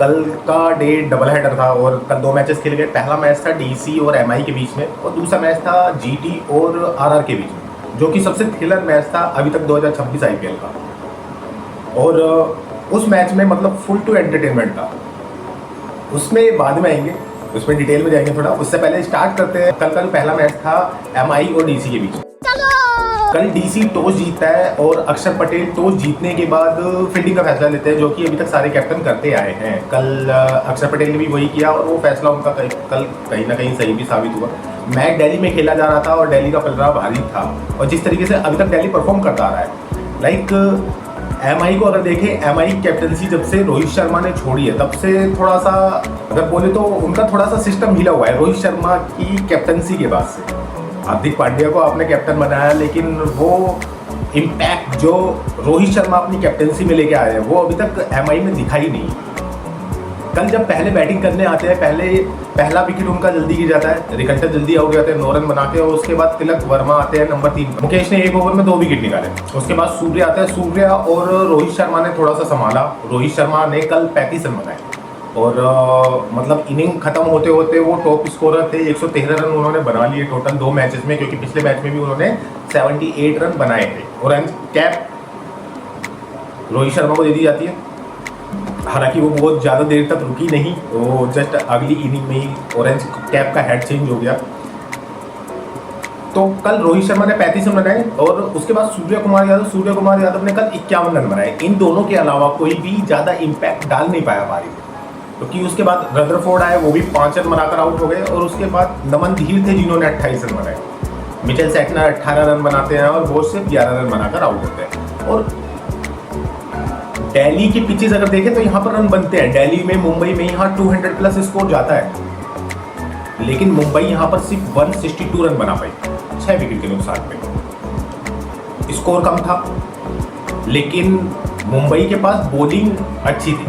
कल का day double header था और कल दो मैचेस खेले गए। पहला मैच था डीसी और एमआई के बीच में और दूसरा मैच था जीटी और आरआर के बीच में, जो कि सबसे थ्रिलर मैच था अभी तक 2026 आईपीएल का। और उस मैच में मतलब फुल टू एंटरटेनमेंट था। उसमें बाद में आएंगे, उसमें डिटेल में जाएंगे थोड़ा। उससे पहले स्टार्ट करते हैं। कल पहला मैच था एमआई और डीसी के बीच। कल डीसी टॉस जीतता है और अक्षर पटेल टॉस जीतने के बाद फील्डिंग का फैसला लेते हैं, जो कि अभी तक सारे कैप्टन करते आए हैं। कल अक्षर पटेल ने भी वही किया और वो फैसला उनका कल कहीं ना कहीं सही भी साबित हुआ। मैच दिल्ली में खेला जा रहा था और दिल्ली का पलड़ा भारी था। और जिस तरीके से अभी तक दिल्ली परफॉर्म करता आ रहा है, लाइक एमआई को अगर देखें, एमआई कैप्टनसी जब से रोहित शर्मा ने छोड़ी है तब से थोड़ा सा अगर बोले तो उनका थोड़ा सा सिस्टम हिला हुआ है रोहित शर्मा की कैप्टनसी के बाद से। हार्दिक पांड्या को आपने कैप्टन बनाया, लेकिन वो इम्पैक्ट जो रोहित शर्मा अपनी कैप्टनसी में लेके आए हैं वो अभी तक एमआई में दिखाई नहीं। कल जब पहले बैटिंग करने आते हैं, पहला विकेट उनका जल्दी गिर जाता है, रिकल्टर जल्दी आउट हो जाते हैं 9 रन बना के। और उसके बाद तिलक वर्मा आते हैं नंबर 3। मुकेश ने 1 ओवर में 2 विकेट निकाले। उसके बाद सूर्या आता है। सूर्या और रोहित शर्मा ने थोड़ा सा संभाला। रोहित शर्मा ने कल 35 रन बनाए और मतलब इनिंग खत्म होते होते वो टॉप स्कोरर थे। 113 रन उन्होंने बना लिए टोटल 2 मैचेस में, क्योंकि पिछले मैच में भी उन्होंने 78 रन बनाए थे। ऑरेंज कैप रोहित शर्मा को दे दी जाती है। हालांकि वो बहुत ज़्यादा देर तक रुकी नहीं, वो जस्ट अगली इनिंग में ही ऑरेंज कैप का हेड चेंज हो गया। तो कल रोहित शर्मा ने 35 रन बनाए और उसके बाद सूर्य कुमार यादव ने कल 51 रन बनाए। इन दोनों के अलावा कोई भी ज़्यादा इम्पैक्ट डाल नहीं पाया पारी में, क्योंकि उसके बाद रदरफोर्ड आए, वो भी 5 रन बनाकर आउट हो गए। और उसके बाद नमन धीर थे जिन्होंने 28 रन बनाए। मिचेल सैटनर 18 रन बनाते हैं और बोस सिर्फ 11 रन बनाकर आउट होते हैं। और दिल्ली की पिचेस अगर देखें तो यहाँ पर रन बनते हैं। दिल्ली में, मुंबई में यहाँ 200 प्लस स्कोर जाता है, लेकिन मुंबई यहाँ पर सिर्फ 162 रन बना पाई 6 विकेट के नुकसान पे। स्कोर कम था, लेकिन मुंबई के पास बॉलिंग अच्छी थी,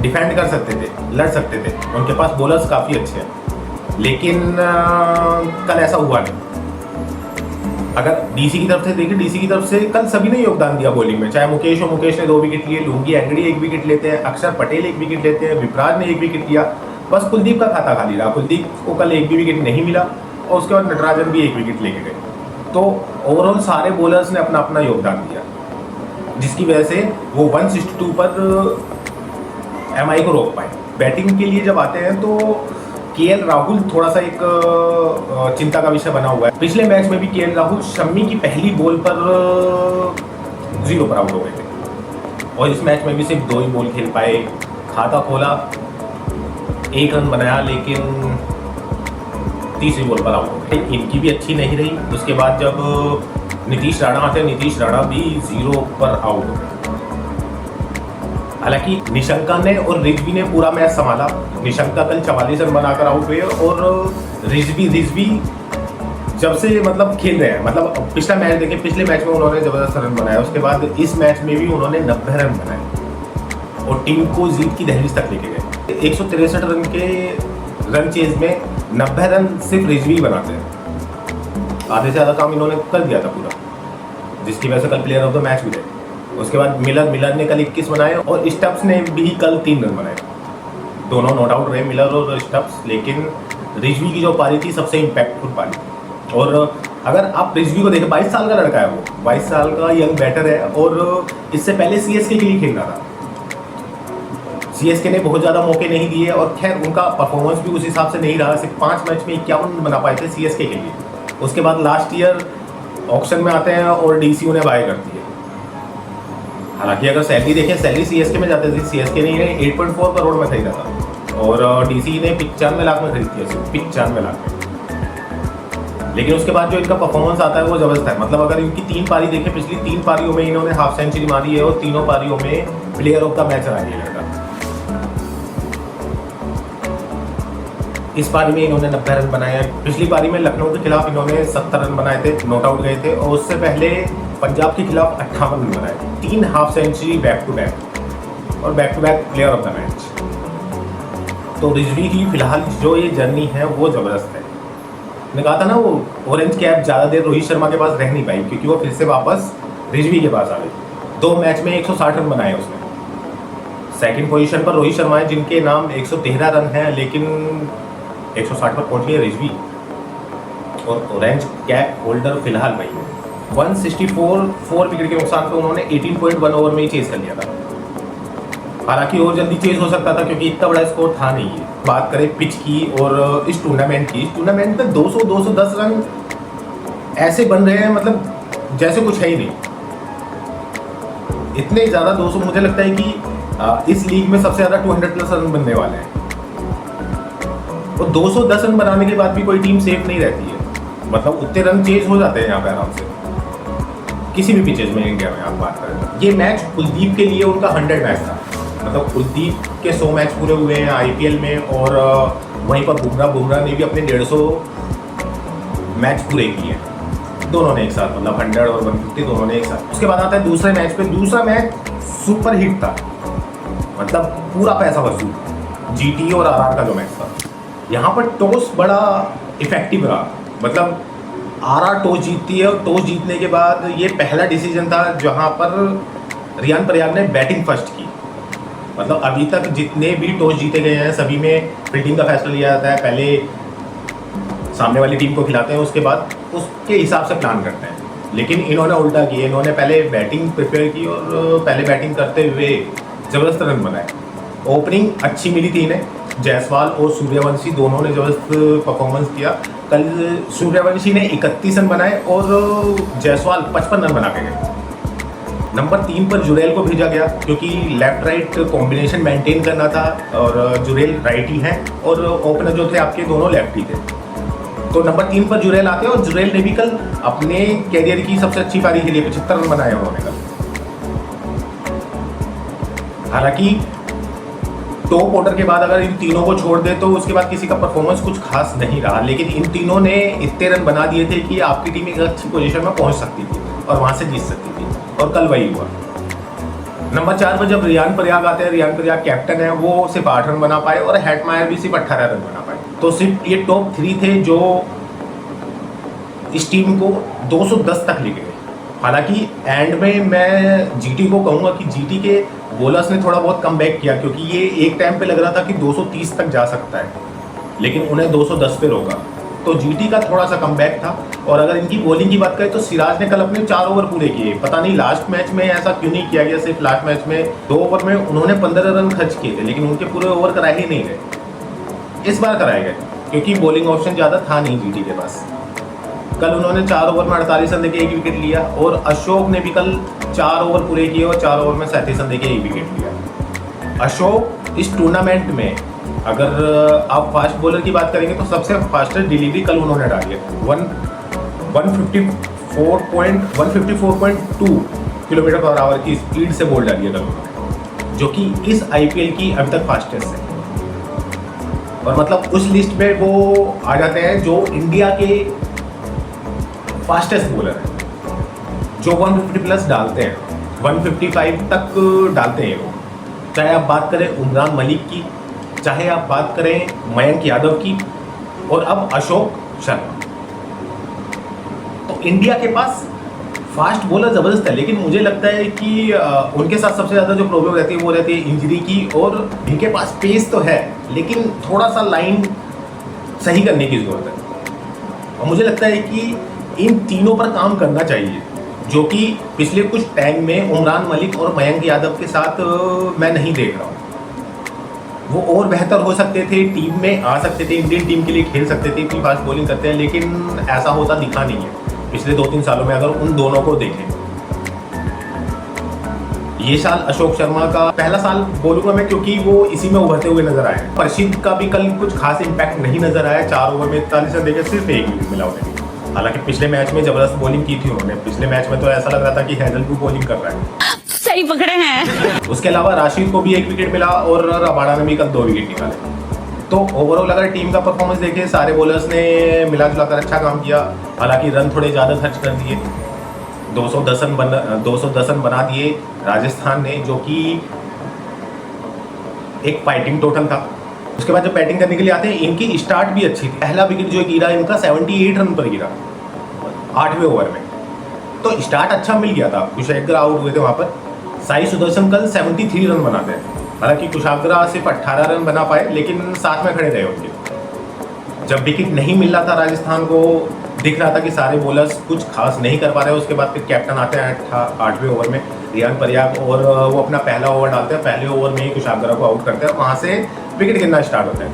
डिफेंड कर सकते थे, लड़ सकते थे, उनके पास बॉलर्स काफ़ी अच्छे हैं। लेकिन कल ऐसा हुआ नहीं। अगर डीसी की तरफ से देखें, डीसी की तरफ से कल सभी ने योगदान दिया बॉलिंग में, चाहे मुकेश हो, मुकेश ने 2 विकेट लिए, लुंगी एंगड़ी 1 विकेट लेते हैं, अक्षर पटेल 1 विकेट लेते हैं, विपराज ने 1 विकेट लिया। बस कुलदीप का खाता खाली रहा। कुलदीप को कल 1 भी विकेट नहीं मिला और उसके बाद नटराजन भी 1 विकेट लेके गए। तो ओवरऑल सारे बॉलर्स ने अपना अपना योगदान दिया, जिसकी वजह से वो 162 पर एमआई को रोक पाए। बैटिंग के लिए जब आते हैं तो केएल राहुल थोड़ा सा एक चिंता का विषय बना हुआ है। पिछले मैच में भी केएल राहुल शम्मी की पहली बॉल पर 0 पर आउट हो गए थे और इस मैच में भी सिर्फ 2 ही बॉल खेल पाए। खाता खोला, 1 रन बनाया, लेकिन तीसरी बॉल पर आउट हो गए। इनकी भी अच्छी नहीं रही। उसके बाद जब नीतीश राणा आते हैं, नीतीश राणा भी 0 पर आउट हो गए। हालांकि निशंका ने और रिजवी ने पूरा मैच संभाला। निशंका कल 44 रन बनाकर आउट हुए और रिजवी जब से मतलब खेल रहे हैं, मतलब पिछला मैच देखें, पिछले मैच में उन्होंने ज़बरदस्त रन बनाया। उसके बाद इस मैच में भी उन्होंने 90 रन बनाए और टीम को जीत की दहलीज तक लेके गए। 163 रन के रन चेज में 90 रन सिर्फ रिजवी बनाते हैं। आधे से ज़्यादा काम इन्होंने कर दिया था पूरा, जिसकी वजह से कल प्लेयर ऑफ द मैच भी थे। उसके बाद मिलर ने कल 21 बनाए और स्टब्स ने भी कल 3 रन बनाए। दोनों नॉट आउट रहे, मिलर और स्टब्स, लेकिन रिजवी की जो पारी थी सबसे इम्पैक्टफुल पारी। और अगर आप रिजवी को देखें, 22 साल का लड़का है वो, 22 साल का यंग बैटर है और इससे पहले सीएसके के लिए खेल रहा था। सीएसके ने बहुत ज़्यादा मौके नहीं दिए और खैर उनका परफॉर्मेंस भी उस हिसाब से नहीं रहा। सिर्फ 5 मैच में 51 बना पाए थे सीएसके के लिए। उसके बाद लास्ट ईयर ऑक्शन में आते हैं और डीसी उन्हें बाय करती है। हालांकि अगर सैलरी देखें, सैलरी सीएसके में जाते थे, सीएसके ने इन्हें 8.4 करोड़ में खरीदा था और डीसी ने 95 लाख में खरीदी है, सिर्फ 95 लाख में। लेकिन उसके बाद जो इनका परफॉर्मेंस आता है वो जबरदस्त है। मतलब अगर इनकी 3 पारी देखें, पिछली 3 पारियों में इन्होंने हाफ सेंचुरी मारी है और तीनों पारियों में प्लेयर ऑफ द मैच रहा है लड़का। इस पारी में इन्होंने 90 रन बनाए हैं। पिछली पारी में लखनऊ के खिलाफ इन्होंने 70 रन बनाए थे, नॉट आउट गए थे। और उससे पहले पंजाब के खिलाफ 58 रन बनाए, 3 half century back to back और back to back player of the match. तो रिजवी की फिलहाल जो ये जर्नी है वो ज़बरदस्त है। मैंने कहा था ना, वो ऑरेंज कैप ज़्यादा देर रोहित शर्मा के पास रह नहीं पाई, क्योंकि वो फिर से वापस रिजवी के पास आ गई। 2 मैच में 160 रन बनाए उसने। सेकंड पोजीशन पर रोहित शर्मा है जिनके नाम 113 रन हैं, लेकिन 160 पर पहुंच गए रिजवी। और ऑरेंज कैप होल्डर फिलहाल वही है। 164 4 विकेट के नुकसान पर उन्होंने 18.1 ओवर में ही चेज कर लिया था। हालांकि और जल्दी चेज हो सकता था क्योंकि इतना बड़ा स्कोर था नहीं है। बात करें पिच की और इस टूर्नामेंट की, इस टूर्नामेंट में 200-210 रन ऐसे बन रहे हैं, मतलब जैसे कुछ है ही नहीं। इतने ज़्यादा 200, मुझे लगता है कि इस लीग में सबसे ज़्यादा 200 प्लस रन बनने वाले हैं। और 210 रन बनाने के बाद भी कोई टीम सेफ नहीं रहती है, मतलब उतने रन चेज हो जाते हैं यहाँ पे आराम से किसी भी पिचेज में इंडिया में आप बात करें। ये मैच कुलदीप के लिए उनका 100 मैच था, मतलब कुलदीप के 100 मैच पूरे हुए हैं आईपीएल में, और वहीं पर बुमराह ने भी अपने 150 मैच पूरे किए हैं दोनों ने एक साथ, मतलब 100 और 150 दोनों ने एक साथ। उसके बाद आता है दूसरे मैच पे। दूसरा मैच सुपर हिट था, मतलब पूरा पैसा वसूल, जीटी और आरआर का जो मैच था। यहाँ पर टॉस बड़ा इफेक्टिव रहा, मतलब आरआर टॉस जीतती है और टॉस जीतने के बाद ये पहला डिसीजन था जहाँ पर रियान पराग ने बैटिंग फर्स्ट की। मतलब अभी तक जितने भी टॉस जीते गए हैं सभी में फील्डिंग का फैसला लिया जाता है, पहले सामने वाली टीम को खिलाते हैं, उसके बाद उसके हिसाब से प्लान करते हैं। लेकिन इन्होंने उल्टा किया, इन्होंने पहले बैटिंग प्रिपेयर की और पहले बैटिंग करते हुए ज़बरदस्त रन बनाए। ओपनिंग अच्छी मिली थी इन्हें, जायसवाल और सूर्यवंशी दोनों ने ज़बरदस्त परफॉर्मेंस किया। कल सूर्यवंशी ने 31 रन बनाए और जायसवाल 55 रन बना के गए। नंबर 3 पर जुरेल को भेजा गया क्योंकि लेफ्ट राइट कॉम्बिनेशन मेंटेन करना था, और जुरेल राइट ही हैं और ओपनर जो थे आपके दोनों लेफ्ट ही थे। तो नंबर 3 पर जुरेल आते हैं और जुरेल ने भी कल अपने कैरियर की सबसे अच्छी पारी खेली, 75 रन बनाए उन्होंने कल। हालांकि टॉप ऑर्डर के बाद अगर इन तीनों को छोड़ दे तो उसके बाद किसी का परफॉर्मेंस कुछ खास नहीं रहा, लेकिन इन तीनों ने इतने रन बना दिए थे कि आपकी टीम एक अच्छी पोजीशन में पहुंच सकती थी और वहां से जीत सकती थी, और कल वही हुआ। नंबर 4 पर जब रियान पराग आते हैं, रियान पराग कैप्टन है, वो सिर्फ 8 रन बना पाए और हेटमायर भी सिर्फ 18 रन बना पाए। तो सिर्फ ये टॉप 3 थे जो इस टीम को 210 तक लेके गए। हालांकि एंड में मैं जीटी को कहूँगा कि जीटी के बॉलर्स ने थोड़ा बहुत कम बैक किया, क्योंकि ये एक टाइम पे लग रहा था कि 230 तक जा सकता है, लेकिन उन्हें 210 पे रोका। तो जीटी का थोड़ा सा कम बैक था। और अगर इनकी बॉलिंग की बात करें तो सिराज ने कल अपने 4 ओवर पूरे किए। पता नहीं लास्ट मैच में ऐसा क्यों नहीं किया गया, सिर्फ लास्ट मैच में 2 ओवर में उन्होंने 15 रन खर्च किए थे, लेकिन उनके पूरे ओवर कराए ही नहीं गए। इस बार कराए गए क्योंकि बॉलिंग ऑप्शन ज़्यादा था नहीं जीटी के पास। कल उन्होंने 4 ओवर में 48 रन देके 1 विकेट लिया, और अशोक ने भी कल 4 ओवर पूरे किए और 4 ओवर में 37 रन देके 1 विकेट लिया। अशोक इस टूर्नामेंट में अगर आप फास्ट बॉलर की बात करेंगे तो सबसे फास्टेस्ट डिलीवरी कल उन्होंने डाली है। 154.2 किलोमीटर पर आवर की स्पीड से बॉल डाली है कल उन्होंने, जो कि इस आईपीएल की अभी तक फास्टेस्ट है। और मतलब उस लिस्ट में वो आ जाते हैं जो इंडिया के फास्टेस्ट बॉलर हैं, जो 150 प्लस डालते हैं, 155 तक डालते हैं वो। चाहे आप बात करें उमरान मलिक की, चाहे आप बात करें मयंक यादव की, और अब अशोक शर्मा। तो इंडिया के पास फास्ट बॉलर ज़बरदस्त है, लेकिन मुझे लगता है कि उनके साथ सबसे ज़्यादा जो प्रॉब्लम रहती है वो रहती है इंजरी की। और इनके पास पेस तो है, लेकिन थोड़ा सा लाइन सही करने की ज़रूरत है। और मुझे लगता है कि इन तीनों पर काम करना चाहिए, जो कि पिछले कुछ टाइम में उमरान मलिक और मयंक यादव के साथ मैं नहीं देख रहा हूँ। वो और बेहतर हो सकते थे, टीम में आ सकते थे, इंडियन टीम के लिए खेल सकते थे, इतनी फास्ट बॉलिंग करते हैं, लेकिन ऐसा होता दिखा नहीं है पिछले 2-3 सालों में। अगर उन दोनों को देखें, ये साल अशोक शर्मा का पहला साल बोलूंगा मैं, क्योंकि वो इसी में उभरते हुए नजर आए। प्रसिद्ध का भी कल कुछ खास इंपैक्ट नहीं नजर आया, 4 ओवर में 41 रन देकर सिर्फ 1 विकेट मिला उन्हें। हालांकि पिछले मैच में जबरदस्त बॉलिंग की थी उन्होंने, पिछले मैच में तो ऐसा लग रहा था कि हैजलवुड बॉलिंग कर रहा है। सही पकड़े हैं। उसके अलावा राशिद को भी 1 विकेट मिला और रबाडा ने भी कल 2 विकेट निकाले। तो ओवरऑल अगर टीम का परफॉर्मेंस देखें, सारे बॉलर्स ने मिला जुला कर अच्छा काम किया। हालांकि रन थोड़े ज़्यादा खर्च कर दिए, 210 रन बना दिए राजस्थान ने, जो कि एक फाइटिंग टोटल था। उसके बाद जब बैटिंग करने के लिए आते हैं, इनकी स्टार्ट भी अच्छी थी। पहला विकेट जो गिरा इनका 78 रन पर गिरा 8वें ओवर में, तो स्टार्ट अच्छा मिल गया था। कुशेखर आउट हुए थे वहाँ पर। साई सुदर्शन कल 73 रन बनाते हैं, हालांकि कुशाग्रा सिर्फ 18 रन बना पाए, लेकिन साथ में खड़े रहे उनके। जब विकेट नहीं मिल रहा था राजस्थान को, दिख रहा था कि सारे बॉलर्स कुछ खास नहीं कर पा रहे। उसके बाद फिर कैप्टन आते हैं 8वें ओवर में, रियान परियाग, और वो अपना पहला ओवर डालते हैं। पहले ओवर में ही कुशाग्रा को आउट करते हैं, वहाँ से विकेट गिरना स्टार्ट होता है।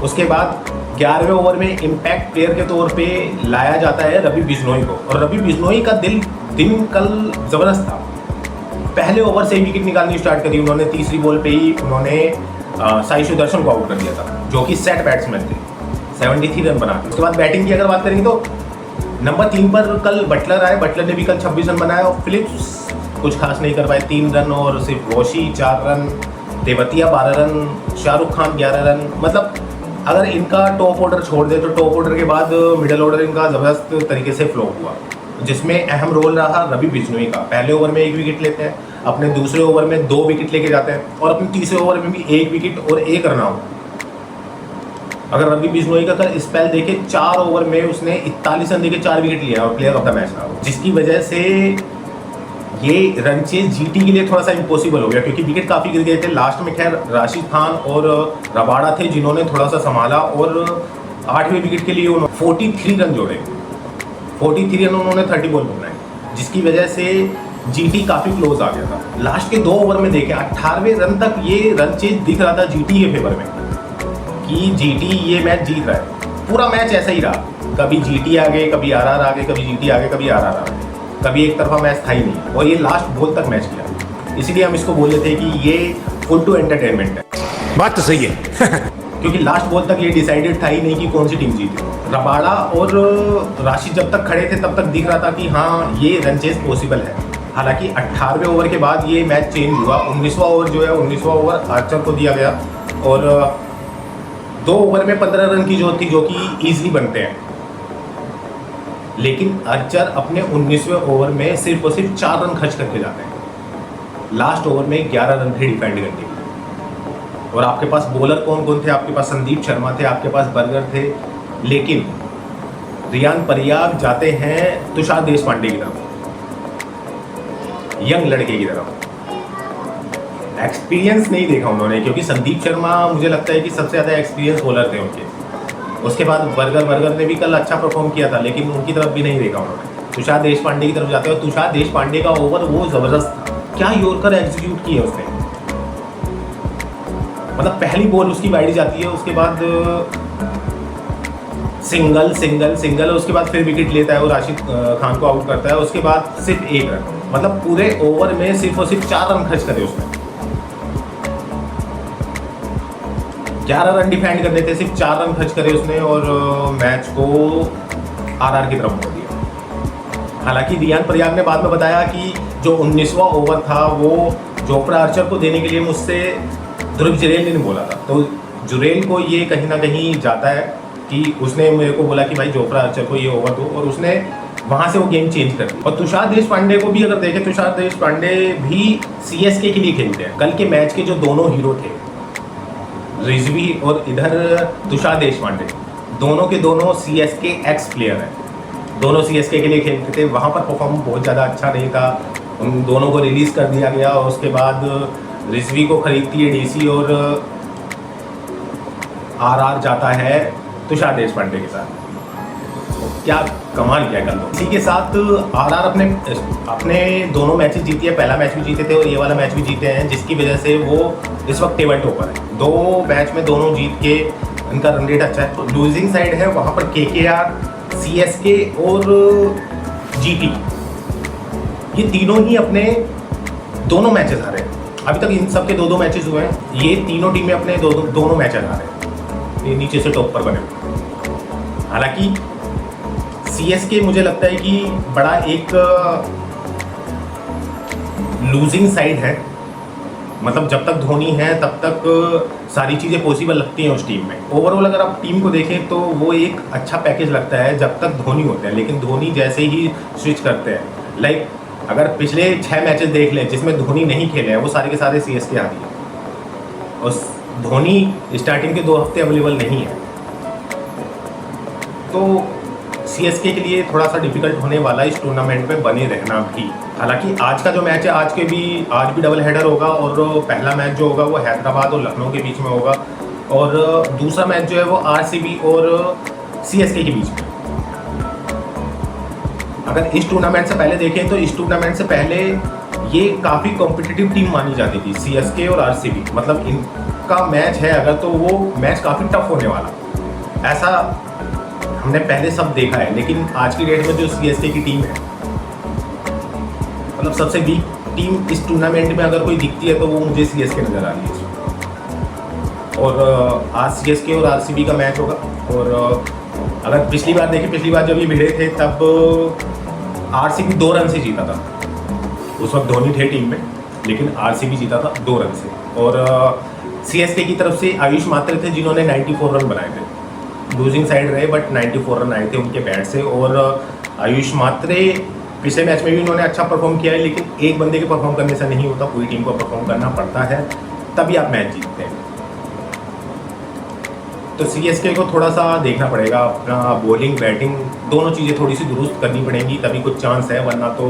उसके बाद 11वें ओवर में इम्पैक्ट प्लेयर के तौर पे लाया जाता है रवि बिश्नोई को, और रवि बिश्नोई का दिन कल ज़बरदस्त था। पहले ओवर से ही विकेट निकालनी स्टार्ट करी उन्होंने। तीसरी बॉल पे ही उन्होंने साई सुदर्शन को आउट कर दिया था, जो कि सेट बैट्समैन थे। 73 रन बना। उसके बाद बैटिंग की अगर बात करेंगे तो नंबर 3 पर कल बटलर आए। बटलर ने भी कल 26 रन बनाया, और फिलिप्स कुछ खास नहीं कर पाए, 3 रन, और सिर्फ रोशी 4 run, Tewatia 12 run, Shahrukh Khan 11 run. मतलब अगर इनका टॉप ऑर्डर छोड़ दे तो टॉप ऑर्डर के बाद मिडल ऑर्डर इनका ज़बरदस्त तरीके से फ्लो हुआ, जिसमें अहम रोल रहा रवि बिश्नोई का। पहले ओवर में 1 विकेट लेते हैं, अपने दूसरे ओवर में 2 विकेट लेके जाते हैं, और अपने तीसरे ओवर में भी 1 विकेट और 1 रन आउट। अगर रवि बिश्नोई का कल स्पेल देखे, 4 ओवर में उसने 41 रन देके 4 विकेट लिया और प्लेयर ऑफ द मैच रहा, जिसकी वजह से ये रन चेज जीटी के लिए थोड़ा सा इम्पॉसिबल हो गया, क्योंकि विकेट काफ़ी गिर गए थे। लास्ट में खैर राशिद खान और रबाड़ा थे जिन्होंने थोड़ा सा संभाला, और 8वें विकेट के लिए उन्होंने 43 रन जोड़े। 43 रन उन्होंने 30 बॉल पर बनाए, जिसकी वजह से जीटी काफ़ी क्लोज आ गया था। लास्ट के 2 ओवर में देखें, 18वें रन तक ये रन चेज दिख रहा था जीटी के फेवर में, कि जीटी ये मैच जीत रहा है। पूरा मैच ऐसा ही रहा, कभी जीटी आगे, कभी आरआर आगे, कभी जीटी आगे, कभी आरआर आगे, कभी एक तरफा मैच था ही नहीं, और ये लास्ट बॉल तक मैच किया। इसीलिए हम इसको बोले थे कि ये फुल टू एंटरटेनमेंट है। बात तो सही है क्योंकि लास्ट बॉल तक ये डिसाइडेड था ही नहीं कि कौन सी टीम जीती। रबाड़ा और राशिद जब तक खड़े थे तब तक दिख रहा था कि हाँ ये रन चेज पॉसिबल है। हालांकि 18वें ओवर के बाद ये मैच चेंज हुआ। 19वां ओवर जो है, 19वां ओवर आर्चर को दिया गया, और 2 ओवर में 15 रन की जरूरत थी, जो कि ईजिली बनते हैं। लेकिन आर्चर अपने 19वें ओवर में सिर्फ और सिर्फ 4 रन खर्च करके जाते हैं। लास्ट ओवर में 11 रन थे डिफेंड करने के लिए। और आपके पास बॉलर कौन कौन थे? आपके पास संदीप शर्मा थे, आपके पास बर्गर थे, लेकिन रियान परियाग जाते हैं तुषार देशपांडे की तरफ, यंग लड़के की तरफ। एक्सपीरियंस नहीं देखा उन्होंने, क्योंकि संदीप शर्मा मुझे लगता है कि सबसे ज़्यादा एक्सपीरियंस बॉलर थे उनके। उसके बाद बर्गर ने भी कल अच्छा परफॉर्म किया था, लेकिन उनकी तरफ भी नहीं देखा उन्होंने। तुषार देशपांडे की तरफ जाते हैं, और तुषार देशपांडे का ओवर वो ज़बरदस्त था। क्या यॉर्कर एग्जीक्यूट किया उसने, मतलब पहली बॉल उसकी वाइड जाती है, उसके बाद सिंगल सिंगल सिंगल, और उसके बाद फिर विकेट लेता है और राशिद खान को आउट करता है। उसके बाद सिर्फ 1 रन, मतलब पूरे ओवर में सिर्फ और सिर्फ 4 रन खर्च करे उसने। 11 रन डिफेंड करने थे, सिर्फ 4 रन खर्च करे उसने, और मैच को आरआर की तरफ मोड़ दिया। हालांकि रियान परियाग ने बाद में बताया कि जो 19वां ओवर था वो जोफ्रा आर्चर को देने के लिए मुझसे ध्रुव जुरेल ने बोला था। तो जुरेल को ये कहीं ना कहीं जाता है कि उसने मेरे को बोला कि भाई जोफ्रा आर्चर को ये ओवर दो, और उसने वहाँ से वो गेम चेंज कर दी। और तुषार देशपांडे को भी अगर देखें, तुषार देशपांडे भी सीएसके के लिए खेलते हैं। कल के मैच के जो दोनों हीरो थे, रिजवी और इधर तुषार देशपांडे, दोनों के दोनों सीएसके एक्स प्लेयर हैं। दोनों सीएसके के लिए खेलते थे। वहाँ पर परफॉर्मेंस बहुत ज़्यादा अच्छा नहीं था, उन दोनों को रिलीज़ कर दिया गया। और उसके बाद रिजवी को खरीदती है डीसी, और आरआर जाता है तुषार देशपांडे के साथ। क्या कमाल किया कल। इसी के साथ आरआर अपने दोनों मैचेस जीती है। पहला मैच भी जीते थे और ये वाला मैच भी जीते हैं, जिसकी वजह से वो इस वक्त टेबल टॉपर है। 2 मैच में दोनों जीत के इनका रन रेट अच्छा है। तो लूजिंग साइड है वहाँ पर केकेआर, सीएसके और जीटी, ये तीनों ही अपने दोनों मैचेस हारे हैं। अभी तक इन सब के 2-2 मैचेस हुए हैं। ये तीनों टीमें अपने दोनों मैचेस हारे हैं, ये नीचे से टॉप पर बने हुए। हालांकि सीएसके मुझे लगता है कि बड़ा एक लूजिंग साइड है, मतलब जब तक धोनी है तब तक सारी चीज़ें पॉसिबल लगती हैं उस टीम में। ओवरऑल अगर आप टीम को देखें तो वो एक अच्छा पैकेज लगता है जब तक धोनी होते हैं, लेकिन धोनी जैसे ही स्विच करते हैं, लाइक अगर पिछले 6 मैचेस देख लें जिसमें धोनी नहीं खेले हैं, वो सारे के सारे सीएसके आ रही है, और धोनी स्टार्टिंग के 2 हफ्ते अवेलेबल नहीं है, तो सीएसके के लिए थोड़ा सा डिफिकल्ट होने वाला इस टूर्नामेंट में बने रहना भी। हालांकि आज का जो मैच है आज भी डबल हेडर होगा और पहला मैच जो होगा वो हैदराबाद और लखनऊ के बीच में होगा और दूसरा मैच जो है वो आरसीबी और सीएसके के बीच में। अगर इस टूर्नामेंट से पहले देखें तो इस टूर्नामेंट से पहले ये काफ़ी कॉम्पिटिटिव टीम मानी जाती थी सीएसके और आरसीबी, मतलब इनका मैच है अगर तो वो मैच काफ़ी टफ होने वाला, ऐसा हमने पहले सब देखा है। लेकिन आज की डेट में जो सीएसके की टीम है, मतलब सबसे वीक टीम इस टूर्नामेंट में अगर कोई दिखती है तो वो मुझे सीएसके नज़र आ रही है। और आज सीएसके और आरसीबी का मैच होगा और अगर पिछली बार जब ये भिड़े थे तब आरसीबी 2 रन से जीता था। उस वक्त धोनी थे टीम में, लेकिन आरसीबी जीता था 2 रन से। और सीएसके की तरफ से आयुष मात्रे थे जिन्होंने 94 रन बनाए थे। लूजिंग साइड रहे बट 94 रन आए थे उनके बैट से। और आयुष मात्रे पिछले मैच में भी उन्होंने अच्छा परफॉर्म किया है, लेकिन एक बंदे के परफॉर्म करने से नहीं होता, पूरी टीम को परफॉर्म करना पड़ता है, तभी आप मैच जीतते हैं। तो सीएसके को थोड़ा सा देखना पड़ेगा, अपना बॉलिंग बैटिंग दोनों चीज़ें थोड़ी सी दुरुस्त करनी पड़ेंगी, तभी कुछ चांस है, वरना तो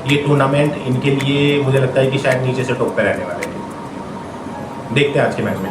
ये टूर्नामेंट इनके लिए मुझे लगता है कि शायद नीचे से टॉप पे रहने वाले हैं। देखते हैं आज के मैच में।